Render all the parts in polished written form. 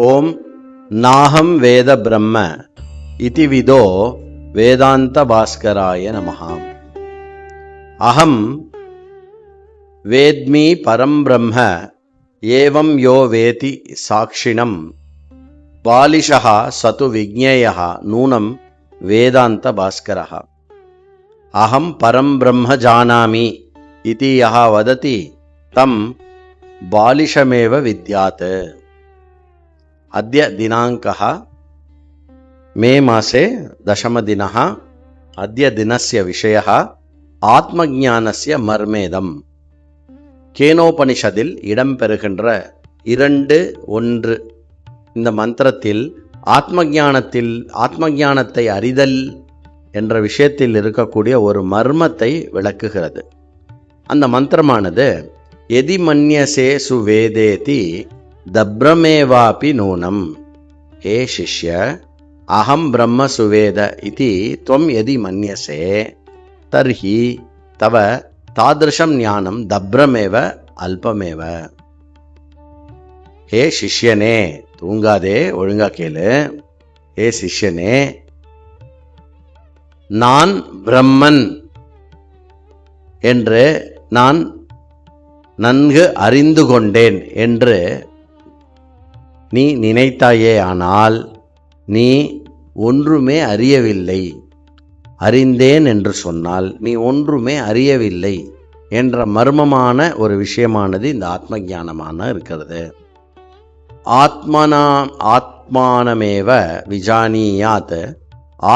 ஓம் நாஹம் வேத பிரம்ம இதி விதோ வேதாந்த பாஸ்கராய நமஹ. அகம் வேத்மி பரம் பிரம்ம ஏவம் யோ வேதி சாக்ஷிணம் பாலிஷः சது விஜ்ஞேயः நூனம் வேதாந்த பாஸ்கரः. அகம் பரம் பிரம்ம ஜானாமி இதி யः வததி தம் பாலிஷமேவ வித்யாத். அத்ய தினாங்கः மே மாசே தசமதினः. அத்ய தினஸ்ய விஷயः ஆத்மஞானஸ்ய மர்மேதம். கேனோபனிஷதில் இடம்பெறுகின்ற 2:1 இந்த மந்திரத்தில் ஆத்மஞானத்தை அறிதல் என்ற விஷயத்தில் இருக்கக்கூடிய ஒரு மர்மத்தை விளக்குகிறது. அந்த மந்திரமானது எதி மன்யசே சுவேதேதி தப்ரமேவாபி நூனம். ஹே சிஷ்ய, அகம் பிரம்ம சுவேத இதி त्वं यदि மன்யசே தர்ஹி தவ தாத்ருஷம் ஞானம் தப்ரமேவ அல்பமேவ. ஹே சிஷ்யனே, தூங்காதே, ஒழுங்கா கேளு. ஹே சிஷ்யனே, நான் பிரம்மன் என்று நான் நன்கு அறிந்து கொண்டேன் என்று நீ நினைத்தாயே, ஆனால் நீ ஒன்றுமே அறியவில்லை. அறிந்தேன் என்று சொன்னால் நீ ஒன்றுமே அறியவில்லை என்ற மர்மமான ஒரு விஷயமானது இந்த ஆத்ம ஞானமான இருக்கிறது. ஆத்மானமேவ விஜானியாத்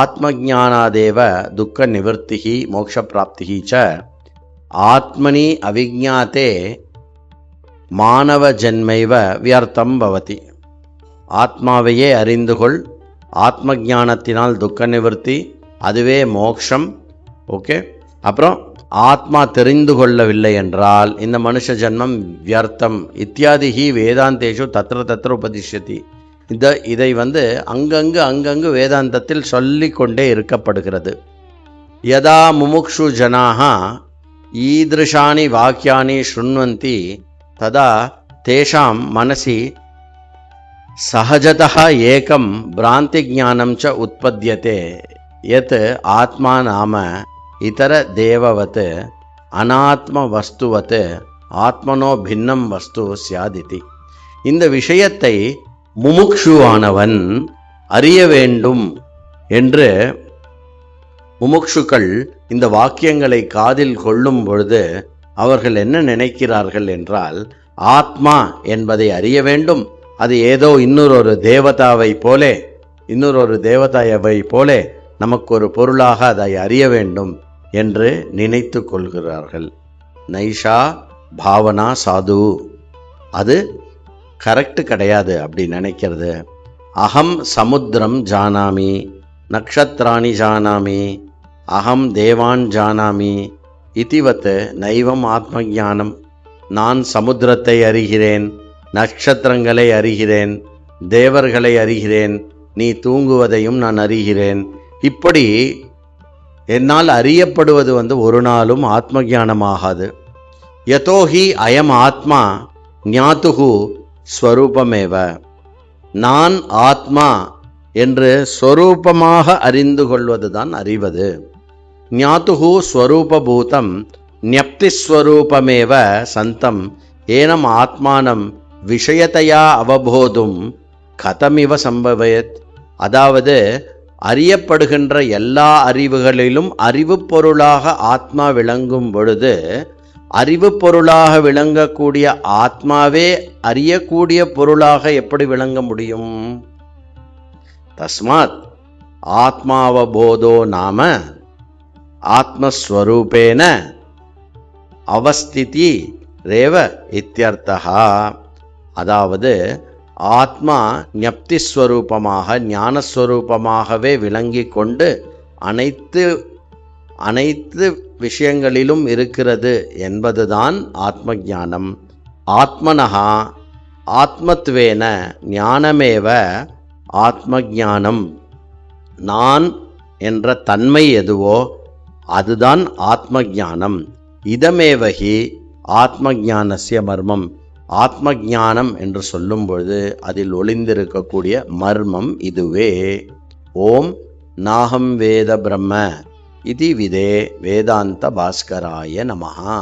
ஆத்மஞானாதேவ துக்க நிவர்த்திஹி மோக்ஷ பிராப்திஹி ச ஆத்மனி அவிஜ்ஞாதே மானவ ஜன்மைவ வியர்த்தம் பவதி. ஆத்மாவையே அறிந்துகொள், ஆத்ம ஞானத்தினால் துக்க நிவர்த்தி, அதுவே மோக்ஷம். ஓகே, அப்புறம் ஆத்மா தெரிந்து கொள்ளவில்லை என்றால் இந்த மனுஷ ஜன்மம் வியர்த்தம். இத்தியாதிஹி வேதாந்தேஷு தத்ர தத்ர உபதிஷ்யதி. இதை அங்கங்கு வேதாந்தத்தில் சொல்லிக்கொண்டே இருக்கப்படுகிறது. யதா முமுக்ஷு ஜனாஹ ஈத்ருஷானி வாக்கியானி ஸ்ருண்வந்தி ததா தேஷாம் மனசி சஹஜதः ஏகம் பிராந்தி ஞானம் ச உத்பத்யதே யத் ஆத்மா நாம இதர தேவவத் அனாத்ம வஸ்துவத் ஆத்மனோ பின்னம் வஸ்து ஸ்யாதிதி. இந்த விஷயத்தை முமுக்ஷுவானவன் அறிய வேண்டும் என்று முமுக்ஷுக்கள் இந்த வாக்கியங்களை காதில் கொள்ளும் பொழுது அவர்கள் என்ன நினைக்கிறார்கள் என்றால், ஆத்மா என்பதை அறிய வேண்டும், அது ஏதோ இன்னொரு தேவதாவை போலே நமக்கு ஒரு பொருளாக அதை அறிய வேண்டும் என்று நினைத்து கொள்கிறார்கள். நைஷா பாவனா சாது, அது கரெக்டு கிடையாது அப்படி நினைக்கிறது. அகம் சமுத்திரம் ஜானாமி நக்ஷத்ராணி ஜானாமி அகம் தேவான் ஜானாமி இதிவத் நைவம் ஆத்ம ஞானம். நான் சமுத்திரத்தை அறிகிறேன், நட்சத்திரங்களை அறிகிறேன், தேவர்களை அறிகிறேன், நீ தூங்குவதையும் நான் அறிகிறேன். இப்படி என்னால் அறியப்படுவது ஒரு நாளும் ஆத்ம ஞானமாகாது. யதோஹி அயம் ஆத்மா ஞாதுஹு ஸ்வரூபமேவ. நான் ஆத்மா என்று ஸ்வரூபமாக அறிந்து கொள்வதுதான் அறிவது. ஞாதுஹு ஸ்வரூபபூதம் ஞப்திஸ்வரூபமேவ சந்தம் ஏனம் ஆத்மானம் விஷயத்தையா அவபோதும் கதமிவ சம்பவேத். அதாவது அறியப்படுகின்ற எல்லா அறிவுகளிலும் அறிவு பொருளாக ஆத்மா விளங்கும் பொழுது அறிவு பொருளாக விளங்கக்கூடிய ஆத்மாவே அறியக்கூடிய பொருளாக எப்படி விளங்க முடியும்? தஸ்மாத் ஆத்மாவபோதோ நாம ஆத்மஸ்வரூபேன அவஸ்திதி ரேவ இத்யர்த்தஹா. அதாவது ஆத்மா ஞப்திஸ்வரூபமாக ஞானஸ்வரூபமாகவே விளங்கி கொண்டு அனைத்து விஷயங்களிலும் இருக்கிறது என்பதுதான் ஆத்ம ஞானம். ஆத்மனஹா ஆத்மத்வேன ஞானமேவ ஆத்ம ஞானம். நான் என்ற தன்மை எதுவோ அதுதான் ஆத்ம ஞானம். இதமேவஹி ஆத்ம ஞானஸ்ய மர்மம். ஆத்ம ஞானம் என்று சொல்லும் பொழுது அதில் ஒளிந்திருக்கக்கூடிய மர்மம் இதுவே. ஓம் நாகம் வேத பிரம்ம இதி விதே வேதாந்த பாஸ்கராய நமஹா.